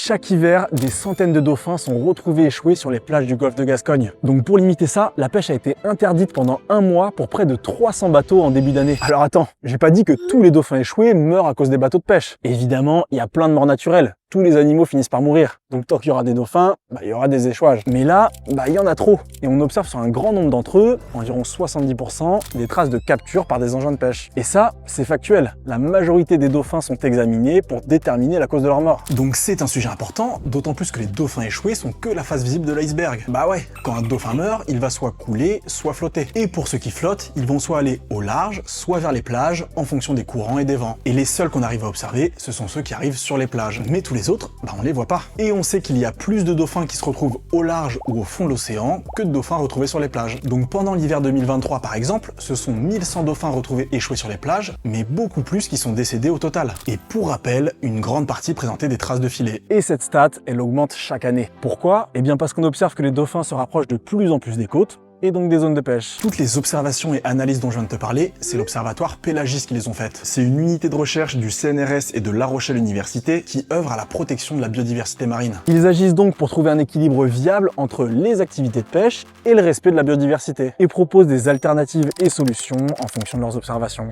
Chaque hiver, des centaines de dauphins sont retrouvés échoués sur les plages du golfe de Gascogne. Donc pour limiter ça, la pêche a été interdite pendant un mois pour près de 300 bateaux en début d'année. Alors attends, j'ai pas dit que tous les dauphins échoués meurent à cause des bateaux de pêche. Évidemment, il y a plein de morts naturelles. Tous les animaux finissent par mourir. Donc tant qu'il y aura des dauphins, il y aura des échouages. Mais là, il y en a trop. Et on observe sur un grand nombre d'entre eux, environ 70%, des traces de capture par des engins de pêche. Et ça, c'est factuel. La majorité des dauphins sont examinés pour déterminer la cause de leur mort. Donc c'est un sujet important, d'autant plus que les dauphins échoués sont que la face visible de l'iceberg. Bah ouais, quand un dauphin meurt, il va soit couler, soit flotter. Et pour ceux qui flottent, ils vont soit aller au large, soit vers les plages, en fonction des courants et des vents. Et les seuls qu'on arrive à observer, ce sont ceux qui arrivent sur les plages. Mais tous les autres, on les voit pas. Et on sait qu'il y a plus de dauphins qui se retrouvent au large ou au fond de l'océan que de dauphins retrouvés sur les plages. Donc pendant l'hiver 2023 par exemple, ce sont 1100 dauphins retrouvés échoués sur les plages, mais beaucoup plus qui sont décédés au total. Et pour rappel, une grande partie présentait des traces de filets. Et cette stat, elle augmente chaque année. Pourquoi? Eh bien parce qu'on observe que les dauphins se rapprochent de plus en plus des côtes, et donc des zones de pêche. Toutes les observations et analyses dont je viens de te parler, c'est l'Observatoire Pélagis qui les ont faites. C'est une unité de recherche du CNRS et de La Rochelle Université qui œuvre à la protection de la biodiversité marine. Ils agissent donc pour trouver un équilibre viable entre les activités de pêche et le respect de la biodiversité, et proposent des alternatives et solutions en fonction de leurs observations.